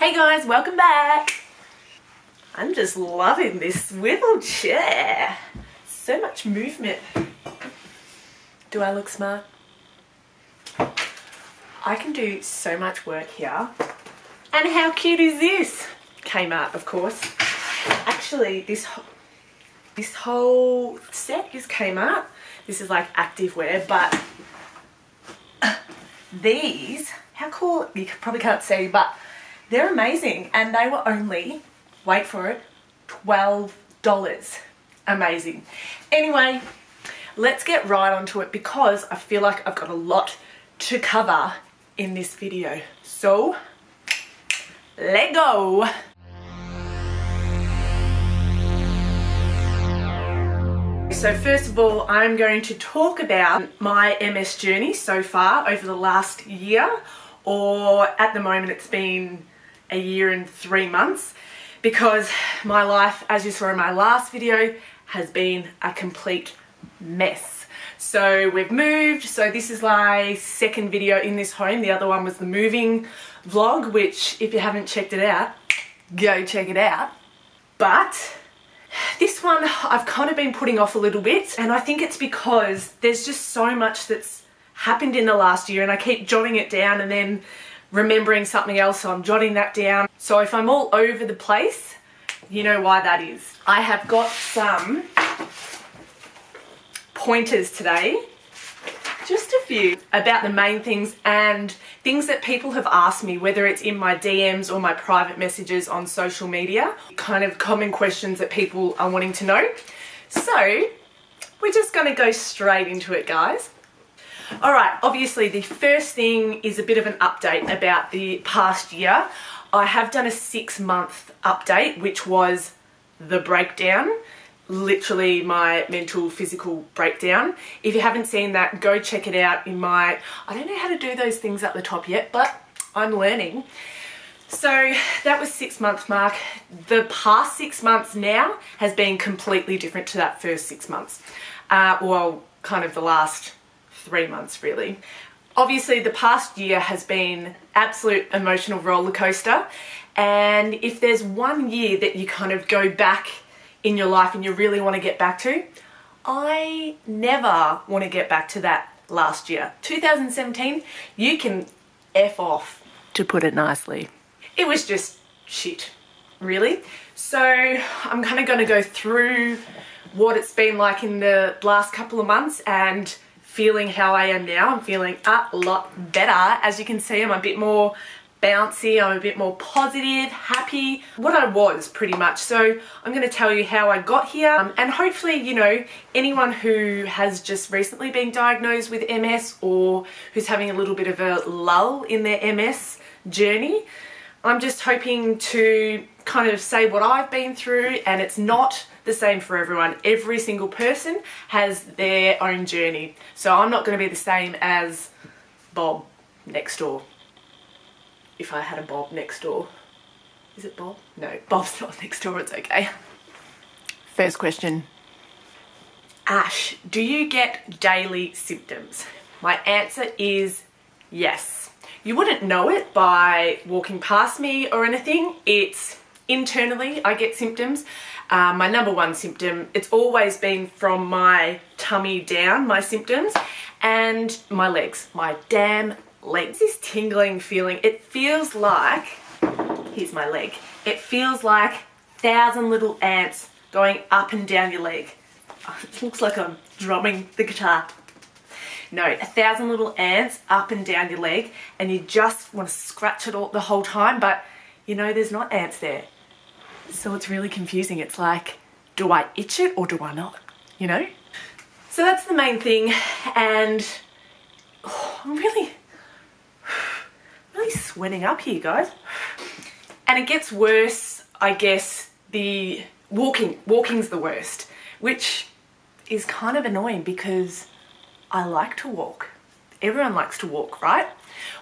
Hey guys, welcome back. I'm just loving this swivel chair. So much movement. Do I look smart? I can do so much work here. And how cute is this? Kmart, of course. Actually, this whole set is Kmart. This is like activewear, but these, how cool, you probably can't see, but they're amazing. And they were only, wait for it, $12. Amazing. Anyway, let's get right onto it because I feel like I've got a lot to cover in this video. So, let go. So first of all, I'm going to talk about my MS journey so far over the last year, or at the moment it's been a year and 3 months, because my life, as you saw in my last video, has been a complete mess. So we've moved, so this is my second video in this home. The other one was the moving vlog, which if you haven't checked it out, go check it out. But this one I've kind of been putting off a little bit, and I think it's because there's just so much that's happened in the last year and I keep jotting it down and then remembering something else, so I'm jotting that down. So if I'm all over the place, you know why that is. I have got some pointers today, just a few, about the main things and things that people have asked me, whether it's in my DMs or my private messages on social media, kind of common questions that people are wanting to know. So we're just going to go straight into it, guys. Alright, obviously the first thing is a bit of an update about the past year. I have done a 6-month update, which was the breakdown. Literally my mental, physical breakdown. If you haven't seen that, go check it out in my, I don't know how to do those things at the top yet, but I'm learning. So that was 6-month mark. The past 6 months now has been completely different to that first 6 months. Well, kind of the last 3 months really. Obviously the past year has been absolute emotional roller coaster, and if there's one year that you kind of go back in your life and you really want to get back to, I never want to get back to that last year. 2017, you can F off, to put it nicely. It was just shit, really. So I'm kind of going to go through what it's been like in the last couple of months and feeling how I am now. I'm feeling a lot better. As you can see, I'm a bit more bouncy, I'm a bit more positive, happy, what I was pretty much. So I'm going to tell you how I got here, and hopefully, you know, anyone who has just recently been diagnosed with MS or who's having a little bit of a lull in their MS journey, I'm just hoping to kind of say what I've been through, and it's not the same for everyone. Every single person has their own journey. So I'm not going to be the same as Bob next door. If I had a Bob next door. Is it Bob? No, Bob's not next door, it's okay. First question. Ash, do you get daily symptoms? My answer is yes. You wouldn't know it by walking past me or anything. It's internally I get symptoms. My number one symptom, it's always been from my tummy down, my symptoms, and my legs, my damn legs. This tingling feeling, it feels like, here's my leg, it feels like 1,000 little ants going up and down your leg. It looks like I'm drumming the guitar. No, 1,000 little ants up and down your leg, and you just want to scratch it all the whole time, but you know there's not ants there. So it's really confusing. It's like, do I itch it or do I not? You know? So that's the main thing, and I'm really sweating up here, guys. And it gets worse, I guess. The walking's the worst, which is kind of annoying because I like to walk. Everyone likes to walk, right?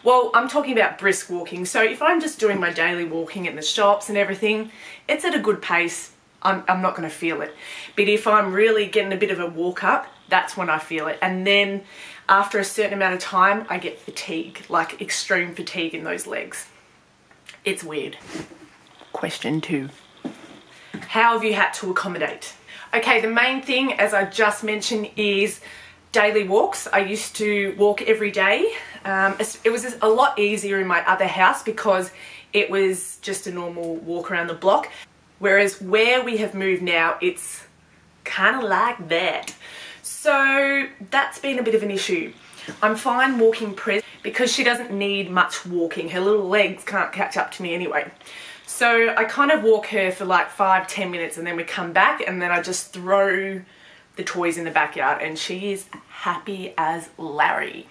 Well, I'm talking about brisk walking. So if I'm just doing my daily walking in the shops and everything, it's at a good pace. I'm not going to feel it. But if I'm really getting a bit of a walk up, that's when I feel it. And then after a certain amount of time, I get fatigue, like extreme fatigue in those legs. It's weird. Question 2. How have you had to accommodate? Okay, the main thing, as I just mentioned, is daily walks. I used to walk every day. It was a lot easier in my other house because it was just a normal walk around the block. Whereas where we have moved now, it's kind of like that. So that's been a bit of an issue. I'm fine walking Prez because she doesn't need much walking. Her little legs can't catch up to me anyway. So I kind of walk her for like 5-10 minutes and then we come back and then I just throw the toys in the backyard and she is happy as Larry.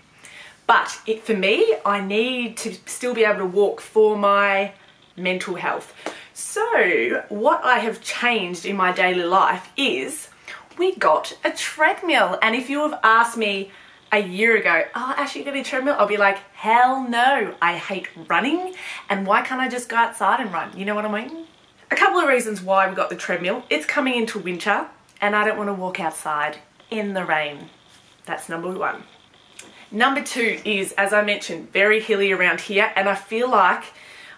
But for me, I need to still be able to walk for my mental health. So what I have changed in my daily life is we got a treadmill. And if you have asked me a year ago, oh, Ashley, you got a treadmill? I'll be like, hell no, I hate running. And why can't I just go outside and run? You know what I mean? A couple of reasons why we got the treadmill. It's coming into winter and I don't want to walk outside in the rain. That's number 1. Number 2 is, as I mentioned, very hilly around here. And I feel like,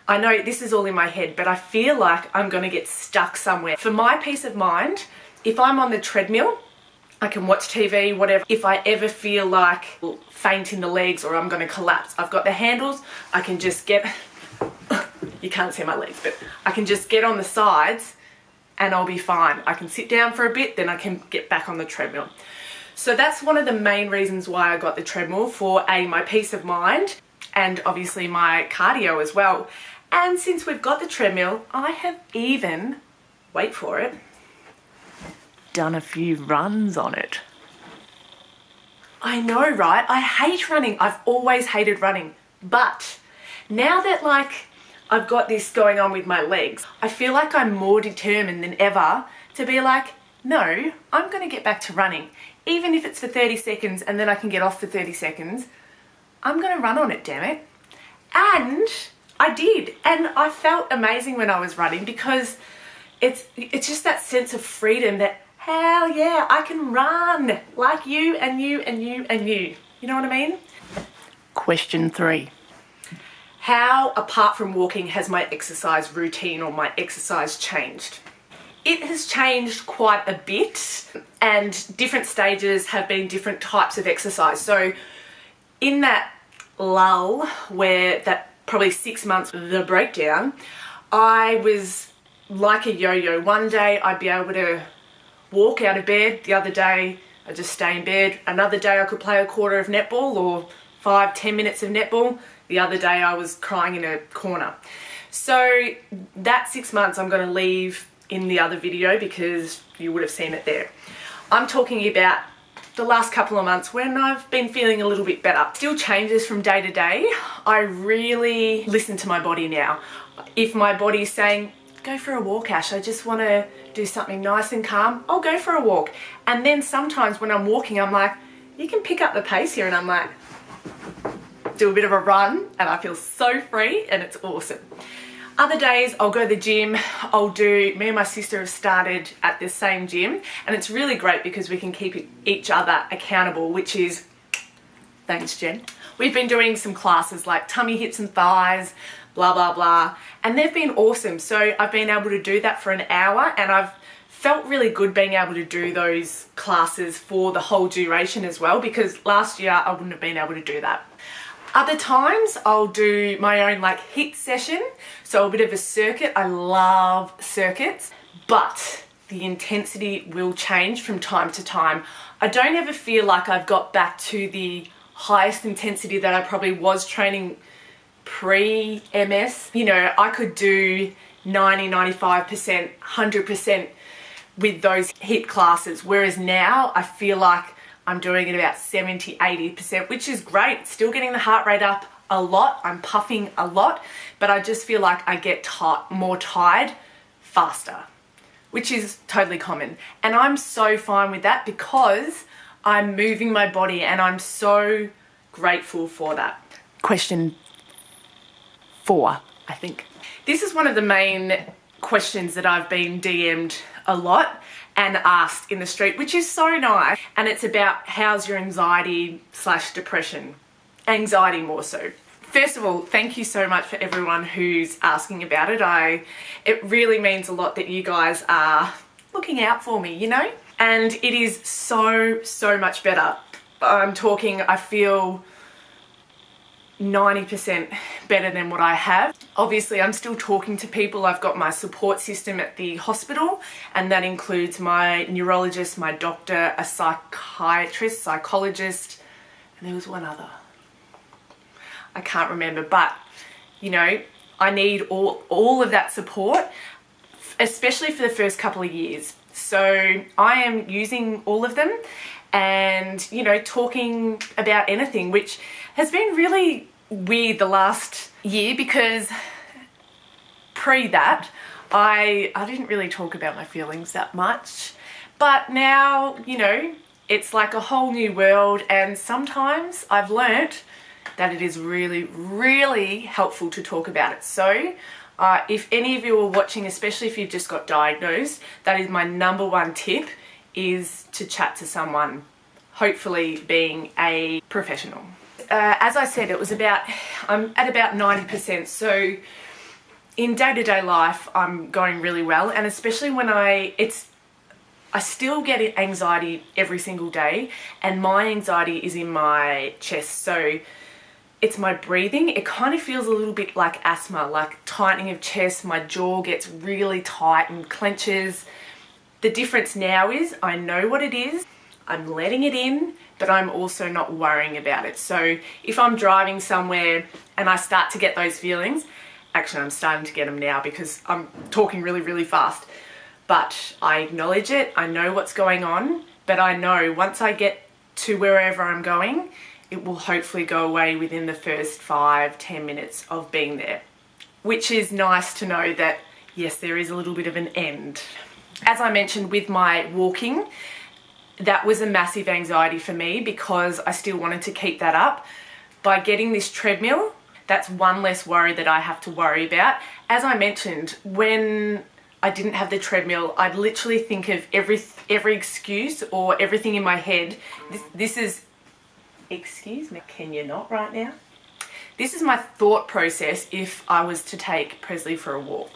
I know this is all in my head, but I feel like I'm going to get stuck somewhere. For my peace of mind, if I'm on the treadmill, I can watch TV, whatever. If I ever feel like faint in the legs or I'm going to collapse, I've got the handles. I can just get, you can't see my legs, but I can just get on the sides and I'll be fine. I can sit down for a bit, then I can get back on the treadmill. So that's one of the main reasons why I got the treadmill, for my peace of mind and obviously my cardio as well. And since we've got the treadmill, I have even, wait for it, done a few runs on it. I know, right? I hate running. I've always hated running. But now that like I've got this going on with my legs, I feel like I'm more determined than ever to be like, no, I'm going to get back to running. Even if it's for 30 seconds and then I can get off for 30 seconds, I'm going to run on it, damn it. And I did. And I felt amazing when I was running because it's just that sense of freedom that, hell yeah, I can run like you and you and you and you. You know what I mean? Question 3. How, apart from walking, has my exercise routine or my exercise changed? It has changed quite a bit, and different stages have been different types of exercise. So in that lull where that probably 6 months, the breakdown, I was like a yo-yo. One day I'd be able to walk out of bed, the other day I'd just stay in bed, another day I could play a quarter of netball or 5-10 minutes of netball, the other day I was crying in a corner. So that 6 months I'm going to leave in the other video because you would have seen it there. I'm talking about the last couple of months when I've been feeling a little bit better. Still changes from day to day. I really listen to my body now. If my body's saying, go for a walk, Ash, I just want to do something nice and calm, I'll go for a walk. And then sometimes when I'm walking, I'm like, you can pick up the pace here, and I'm like, do a bit of a run and I feel so free and it's awesome. Other days I'll go to the gym. Me and my sister have started at the same gym, and it's really great because we can keep each other accountable, which is, thanks Jen. We've been doing some classes like tummy, hips and thighs, blah, blah, blah, and they've been awesome. So I've been able to do that for an hour, and I've felt really good being able to do those classes for the whole duration as well, because last year I wouldn't have been able to do that. Other times I'll do my own like HIIT session, so a bit of a circuit. I love circuits, but the intensity will change from time to time. I don't ever feel like I've got back to the highest intensity that I probably was training pre-MS. You know, I could do 90, 95%, 100% with those HIIT classes, whereas now I feel like I'm doing it about 70, 80%, which is great. Still getting the heart rate up a lot. I'm puffing a lot, but I just feel like I get more tired faster, which is totally common. And I'm so fine with that because I'm moving my body, and I'm so grateful for that. Question 4, I think. This is one of the main questions that I've been DM'd a lot and asked in the street, which is so nice. And it's about how's your anxiety/depression. Anxiety more so. First of all, thank you so much for everyone who's asking about it. It really means a lot that you guys are looking out for me, you know? And it is so much better. I feel 90% better than what I have. Obviously, I'm still talking to people. I've got my support system at the hospital, and that includes my neurologist, my doctor, a psychiatrist, psychologist, and there was one other. I can't remember, but you know, I need all of that support, especially for the first couple of years. So I am using all of them and, you know, talking about anything, which has been really weird the last year because pre that, I didn't really talk about my feelings that much. But now, you know, it's like a whole new world, and sometimes I've learnt that it is really helpful to talk about it. So if any of you are watching, especially if you've just got diagnosed, that is my number one tip, is to chat to someone, hopefully being a professional. As I said, I'm at about 90%, so in day-to-day life I'm going really well, and especially when I still get anxiety every single day, and my anxiety is in my chest, so it's my breathing. It kind of feels a little bit like asthma, like tightening of chest. My jaw gets really tight and clenches. The difference now is I know what it is, I'm letting it in, but I'm also not worrying about it. So if I'm driving somewhere and I start to get those feelings, actually I'm starting to get them now because I'm talking really fast, but I acknowledge it, I know what's going on, but I know once I get to wherever I'm going, it will hopefully go away within the first 5-10 minutes of being there, which is nice to know that, yes, there is a little bit of an end. As I mentioned with my walking, that was a massive anxiety for me because I still wanted to keep that up. By getting this treadmill, that's one less worry that I have to worry about. As I mentioned, when I didn't have the treadmill, I'd literally think of every excuse or everything in my head. This is, excuse me, can you not right now? This is my thought process if I was to take Presley for a walk.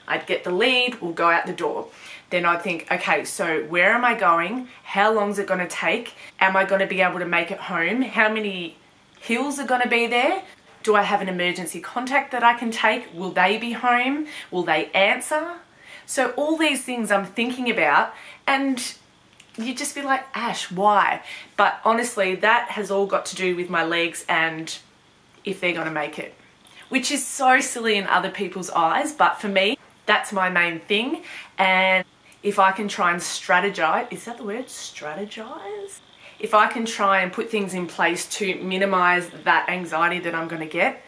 I'd get the lead, we'll go out the door. Then I'd think, okay, so where am I going? How long is it going to take? Am I going to be able to make it home? How many hills are going to be there? Do I have an emergency contact that I can take? Will they be home? Will they answer? So all these things I'm thinking about, and you'd just be like, Ash, why? But honestly, that has all got to do with my legs and if they're going to make it, which is so silly in other people's eyes, but for me, that's my main thing. And if I can try and strategize, is that the word, strategize? If I can try and put things in place to minimize that anxiety that I'm going to get,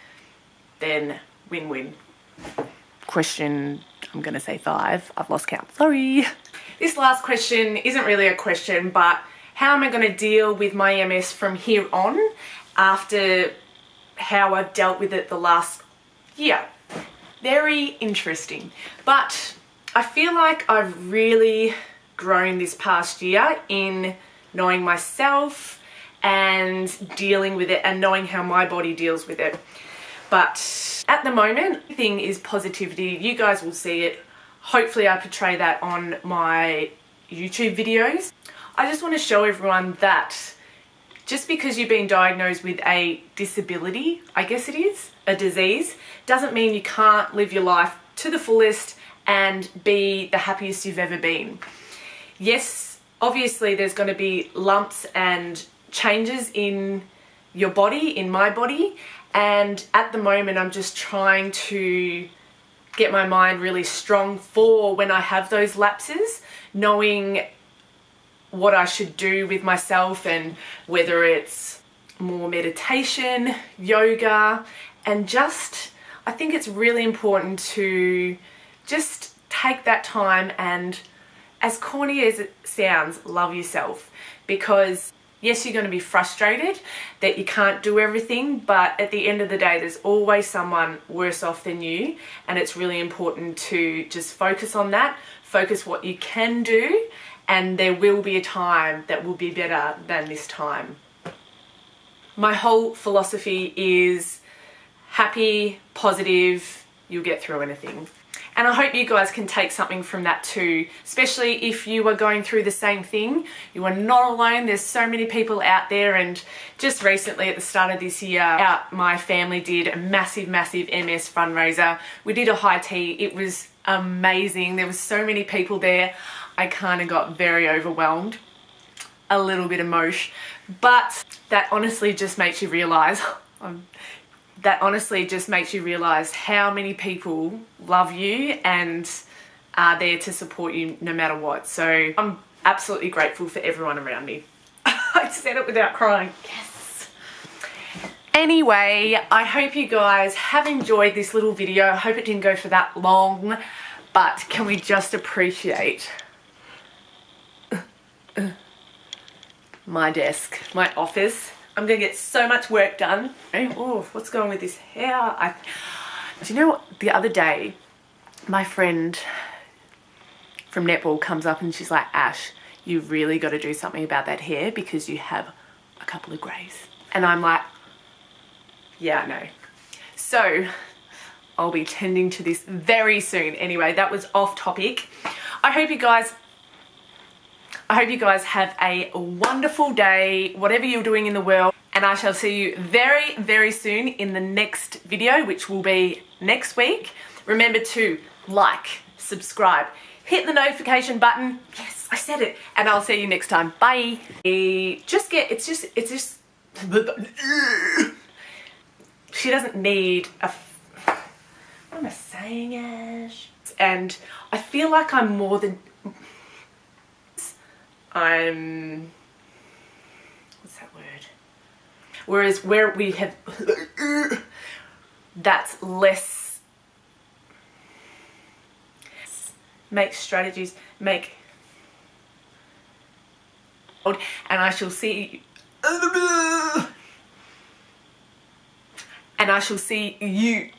then win-win. Question, I'm going to say 5. I've lost count, sorry. This last question isn't really a question, but how am I going to deal with my MS from here on after how I've dealt with it the last year? Very interesting. But I feel like I've really grown this past year in knowing myself and dealing with it and knowing how my body deals with it. But at the moment, the thing is positivity. You guys will see it. Hopefully I portray that on my YouTube videos. I just want to show everyone that just because you've been diagnosed with a disability, I guess it is, a disease, doesn't mean you can't live your life to the fullest and be the happiest you've ever been. Yes, obviously there's going to be lumps and changes in your body, in my body, and at the moment I'm just trying to get my mind really strong for when I have those lapses, knowing what I should do with myself, and whether it's more meditation, yoga, and just, I think it's really important to just take that time and, as corny as it sounds, love yourself. Because yes, you're going to be frustrated that you can't do everything, but at the end of the day, there's always someone worse off than you, and it's really important to just focus on that, focus what you can do, and there will be a time that will be better than this time. My whole philosophy is happy, positive, you'll get through anything. And I hope you guys can take something from that too, especially if you are going through the same thing. You are not alone. There's so many people out there, and just recently at the start of this year, my family did a massive MS fundraiser. We did a high tea. It was amazing. There was so many people there. I kind of got very overwhelmed, a little bit emotional, but that honestly just makes you realise how many people love you and are there to support you no matter what. So I'm absolutely grateful for everyone around me. I said it without crying. Yes. Anyway, I hope you guys have enjoyed this little video. I hope it didn't go for that long, but can we just appreciate my desk, my office. I'm gonna get so much work done. Oh, what's going on with this hair? Do you know what? The other day, my friend from netball comes up and she's like, Ash, you've really got to do something about that hair because you have a couple of greys. And I'm like, yeah, I know. So I'll be tending to this very soon. Anyway, that was off topic. I hope you guys have a wonderful day, whatever you're doing in the world, and I shall see you very, very soon in the next video, which will be next week. Remember to like, subscribe, hit the notification button. Yes, I said it, and I'll see you next time. Bye. It's just, she doesn't need a, what am I saying, Ash? And I feel like I'm more than, what's that word? Whereas where we have, that's less, make strategies, make, and I shall see, and I shall see you.